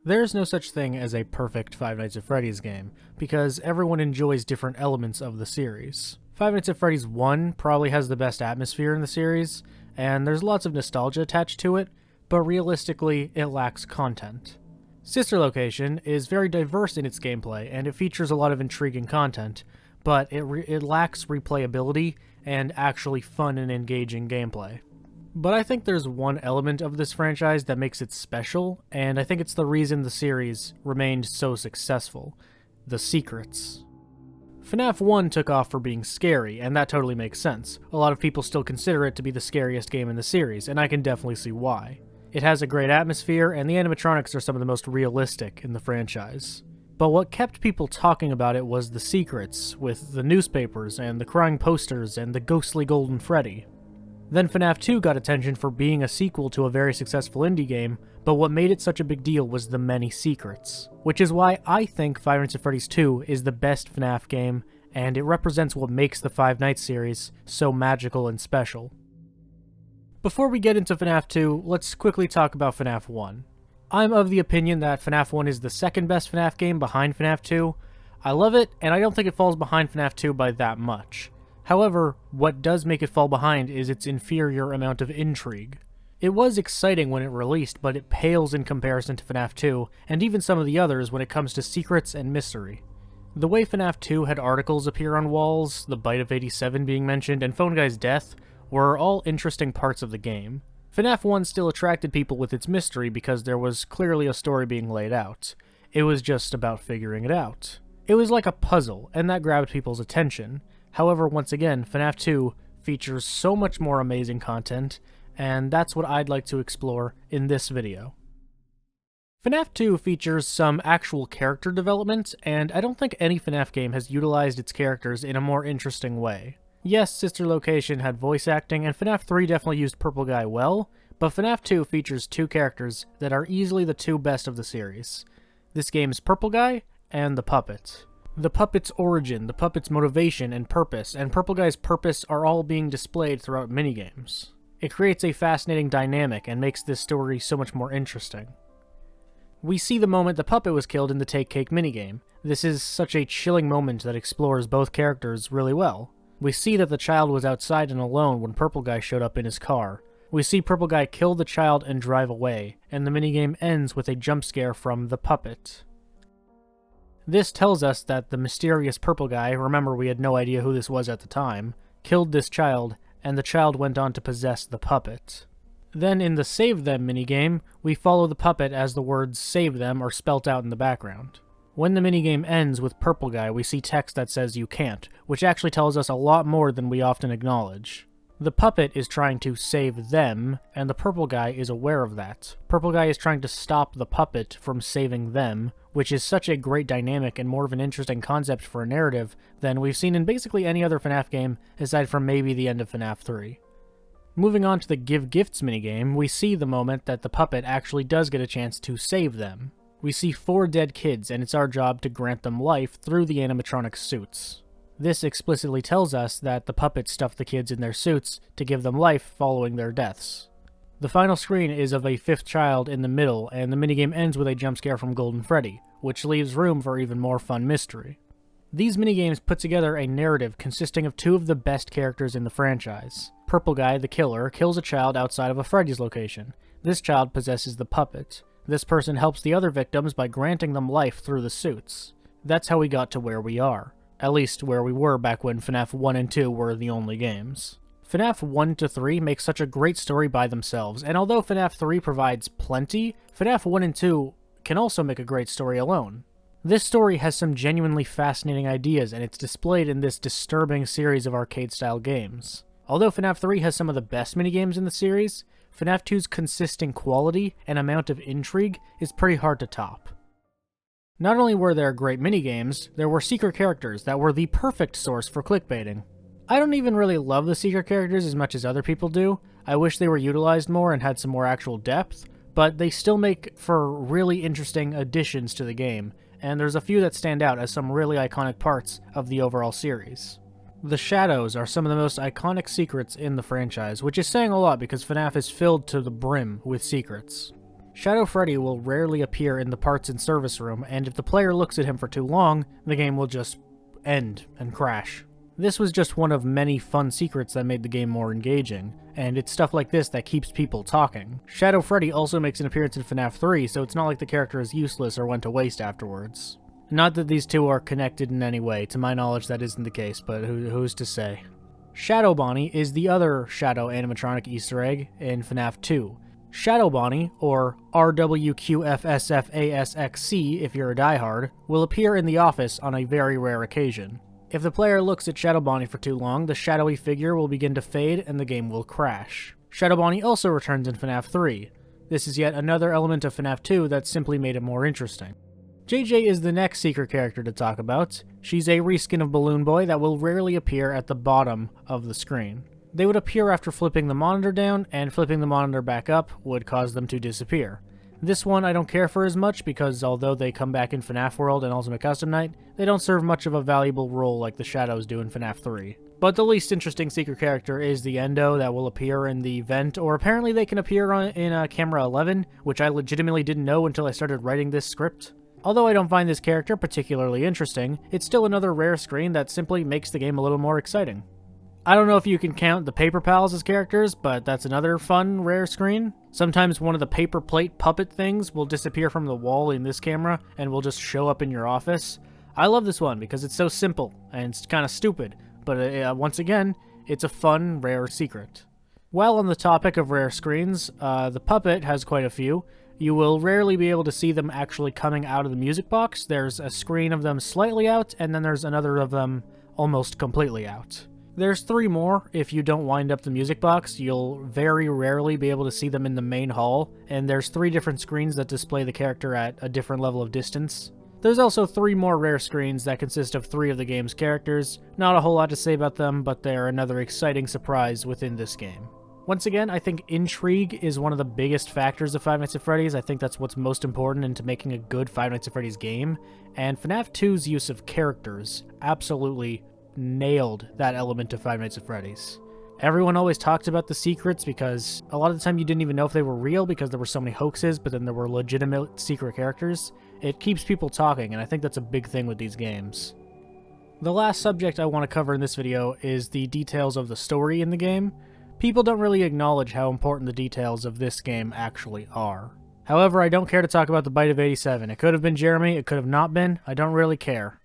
There's no such thing as a perfect Five Nights at Freddy's game, because everyone enjoys different elements of the series. Five Nights at Freddy's 1 probably has the best atmosphere in the series, and there's lots of nostalgia attached to it, but realistically, it lacks content. Sister Location is very diverse in its gameplay, and it features a lot of intriguing content, but it lacks replayability and actually fun and engaging gameplay. But I think there's one element of this franchise that makes it special, and I think it's the reason the series remained so successful: the secrets. FNAF 1 took off for being scary, and that totally makes sense. A lot of people still consider it to be the scariest game in the series, and I can definitely see why. It has a great atmosphere, and the animatronics are some of the most realistic in the franchise. But what kept people talking about it was the secrets, with the newspapers, and the crying posters, and the ghostly golden Freddy. Then FNAF 2 got attention for being a sequel to a very successful indie game, but what made it such a big deal was the many secrets. Which is why I think Five Nights at Freddy's 2 is the best FNAF game, and it represents what makes the Five Nights series so magical and special. Before we get into FNAF 2, let's quickly talk about FNAF 1. I'm of the opinion that FNAF 1 is the second best FNAF game behind FNAF 2. I love it, and I don't think it falls behind FNAF 2 by that much. However, what does make it fall behind is its inferior amount of intrigue. It was exciting when it released, but it pales in comparison to FNAF 2, and even some of the others when it comes to secrets and mystery. The way FNAF 2 had articles appear on walls, the bite of 87 being mentioned, and Phone Guy's death were all interesting parts of the game. FNAF 1 still attracted people with its mystery because there was clearly a story being laid out. It was just about figuring it out. It was like a puzzle, and that grabbed people's attention. However, once again, FNAF 2 features so much more amazing content, and that's what I'd like to explore in this video. FNAF 2 features some actual character development, and I don't think any FNAF game has utilized its characters in a more interesting way. Yes, Sister Location had voice acting, and FNAF 3 definitely used Purple Guy well, but FNAF 2 features two characters that are easily the two best of the series. This game's Purple Guy and the Puppet. The Puppet's origin, the Puppet's motivation and Purple Guy's purpose are all being displayed throughout minigames. It creates a fascinating dynamic and makes this story so much more interesting. We see the moment the Puppet was killed in the Take Cake minigame. This is such a chilling moment that explores both characters really well. We see that the child was outside and alone when Purple Guy showed up in his car. We see Purple Guy kill the child and drive away, and the minigame ends with a jump scare from the Puppet. This tells us that the mysterious Purple Guy, remember we had no idea who this was at the time, killed this child, and the child went on to possess the Puppet. Then in the Save Them minigame, we follow the Puppet as the words Save Them are spelt out in the background. When the minigame ends with Purple Guy, we see text that says you can't, which actually tells us a lot more than we often acknowledge. The Puppet is trying to save them, and the Purple Guy is aware of that. Purple Guy is trying to stop the Puppet from saving them, which is such a great dynamic and more of an interesting concept for a narrative than we've seen in basically any other FNAF game, aside from maybe the end of FNAF 3. Moving on to the Give Gifts minigame, we see the moment that the Puppet actually does get a chance to save them. We see 4 dead kids, and it's our job to grant them life through the animatronic suits. This explicitly tells us that the Puppet stuffed the kids in their suits to give them life following their deaths. The final screen is of a 5th child in the middle, and the minigame ends with a jump scare from Golden Freddy, which leaves room for even more fun mystery. These minigames put together a narrative consisting of 2 of the best characters in the franchise. Purple Guy, the killer, kills a child outside of a Freddy's location. This child possesses the Puppet. This person helps the other victims by granting them life through the suits. That's how we got to where we are. At least where we were back when FNAF 1 and 2 were the only games. FNAF 1 to 3 make such a great story by themselves, and although FNAF 3 provides plenty, FNAF 1 and 2 can also make a great story alone. This story has some genuinely fascinating ideas, and it's displayed in this disturbing series of arcade-style games. Although FNAF 3 has some of the best minigames in the series, FNAF 2's consistent quality and amount of intrigue is pretty hard to top. Not only were there great minigames, there were secret characters that were the perfect source for clickbaiting. I don't even really love the secret characters as much as other people do. I wish they were utilized more and had some more actual depth, but they still make for really interesting additions to the game, and there's a few that stand out as some really iconic parts of the overall series. The shadows are some of the most iconic secrets in the franchise, which is saying a lot because FNAF is filled to the brim with secrets. Shadow Freddy will rarely appear in the parts and service room, and if the player looks at him for too long, the game will just end and crash. This was just one of many fun secrets that made the game more engaging, and it's stuff like this that keeps people talking. Shadow Freddy also makes an appearance in FNAF 3, so it's not like the character is useless or went to waste afterwards. Not that these two are connected in any way, to my knowledge that isn't the case, but who's to say. Shadow Bonnie is the other Shadow animatronic Easter egg in FNAF 2. Shadow Bonnie, or RWQFSFASXC if you're a diehard, will appear in the office on a very rare occasion. If the player looks at Shadow Bonnie for too long, the shadowy figure will begin to fade and the game will crash. Shadow Bonnie also returns in FNAF 3. This is yet another element of FNAF 2 that simply made it more interesting. JJ is the next secret character to talk about. She's a reskin of Balloon Boy that will rarely appear at the bottom of the screen. They would appear after flipping the monitor down, and flipping the monitor back up would cause them to disappear. This one I don't care for as much because although they come back in FNAF World and Ultimate Custom Night, they don't serve much of a valuable role like the shadows do in FNAF 3. But the least interesting secret character is the Endo that will appear in the vent, or apparently they can appear in Camera 11, which I legitimately didn't know until I started writing this script. Although I don't find this character particularly interesting, it's still another rare screen that simply makes the game a little more exciting. I don't know if you can count the Paper Pals as characters, but that's another fun, rare screen. Sometimes one of the paper plate puppet things will disappear from the wall in this camera and will just show up in your office. I love this one because it's so simple and it's kind of stupid, but once again, it's a fun, rare secret. While on the topic of rare screens, the puppet has quite a few. You will rarely be able to see them actually coming out of the music box. There's a screen of them slightly out, and then there's another of them almost completely out. There's 3 more. If you don't wind up the music box, you'll very rarely be able to see them in the main hall, and there's 3 different screens that display the character at a different level of distance. There's also 3 more rare screens that consist of 3 of the game's characters. Not a whole lot to say about them, but they're another exciting surprise within this game. Once again, I think intrigue is one of the biggest factors of Five Nights at Freddy's. I think that's what's most important into making a good Five Nights at Freddy's game, and FNAF 2's use of characters absolutely nailed that element of Five Nights at Freddy's. Everyone always talked about the secrets because a lot of the time you didn't even know if they were real because there were so many hoaxes, but then there were legitimate secret characters. It keeps people talking, and I think that's a big thing with these games. The last subject I want to cover in this video is the details of the story in the game. People don't really acknowledge how important the details of this game actually are. However, I don't care to talk about the Bite of 87. It could have been Jeremy, it could have not been, I don't really care.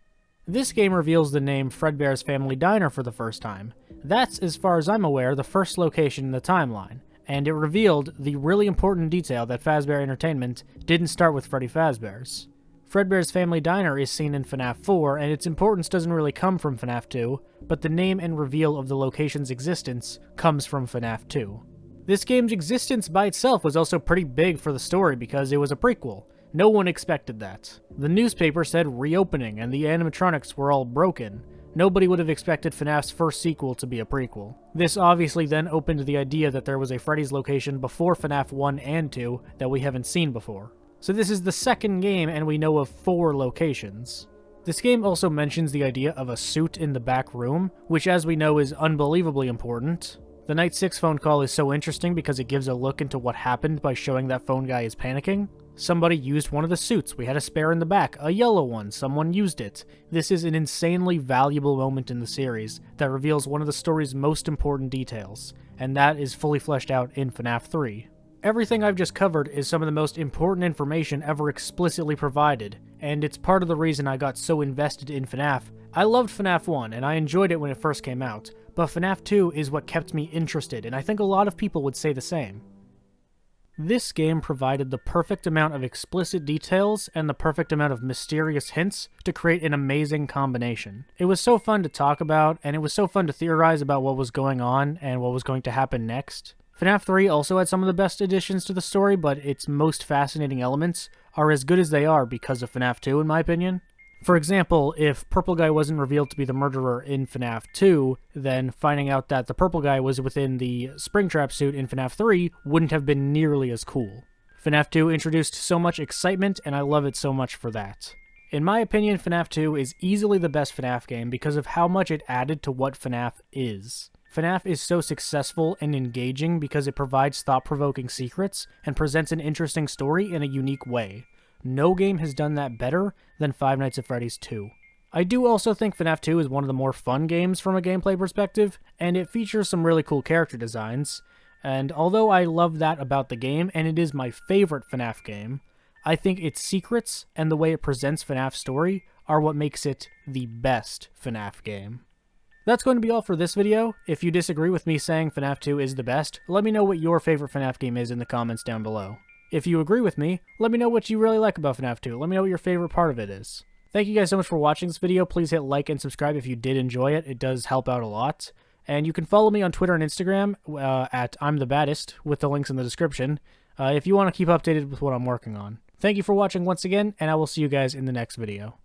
This game reveals the name Fredbear's Family Diner for the first time. That's, as far as I'm aware, the first location in the timeline, and it revealed the really important detail that Fazbear Entertainment didn't start with Freddy Fazbear's. Fredbear's Family Diner is seen in FNAF 4, and its importance doesn't really come from FNAF 2, but the name and reveal of the location's existence comes from FNAF 2. This game's existence by itself was also pretty big for the story because it was a prequel. No one expected that. The newspaper said reopening, and the animatronics were all broken. Nobody would have expected FNAF's first sequel to be a prequel. This obviously then opened the idea that there was a Freddy's location before FNAF 1 and 2 that we haven't seen before. So this is the second game, and we know of 4 locations. This game also mentions the idea of a suit in the back room, which as we know is unbelievably important. The Night 6 phone call is so interesting because it gives a look into what happened by showing that phone guy is panicking. Somebody used one of the suits, we had a spare in the back, a yellow one, someone used it. This is an insanely valuable moment in the series that reveals one of the story's most important details, and that is fully fleshed out in FNAF 3. Everything I've just covered is some of the most important information ever explicitly provided, and it's part of the reason I got so invested in FNAF. I loved FNAF 1, and I enjoyed it when it first came out, but FNAF 2 is what kept me interested, and I think a lot of people would say the same. This game provided the perfect amount of explicit details and the perfect amount of mysterious hints to create an amazing combination. It was so fun to talk about, and it was so fun to theorize about what was going on and what was going to happen next. FNAF 3 also had some of the best additions to the story, but its most fascinating elements are as good as they are because of FNAF 2, in my opinion. For example, if Purple Guy wasn't revealed to be the murderer in FNAF 2, then finding out that the Purple Guy was within the Springtrap suit in FNAF 3 wouldn't have been nearly as cool. FNAF 2 introduced so much excitement, and I love it so much for that. In my opinion, FNAF 2 is easily the best FNAF game because of how much it added to what FNAF is. FNAF is so successful and engaging because it provides thought-provoking secrets and presents an interesting story in a unique way. No game has done that better than Five Nights at Freddy's 2. I do also think FNAF 2 is one of the more fun games from a gameplay perspective, and it features some really cool character designs. And although I love that about the game, and it is my favorite FNAF game, I think its secrets and the way it presents FNAF's story are what makes it the best FNAF game. That's going to be all for this video. If you disagree with me saying FNAF 2 is the best, let me know what your favorite FNAF game is in the comments down below. If you agree with me, let me know what you really like about FNAF 2. Let me know what your favorite part of it is. Thank you guys so much for watching this video. Please hit like and subscribe if you did enjoy it. It does help out a lot. And you can follow me on Twitter and Instagram at I'mTheBaddest with the links in the description if you want to keep updated with what I'm working on. Thank you for watching once again, and I will see you guys in the next video.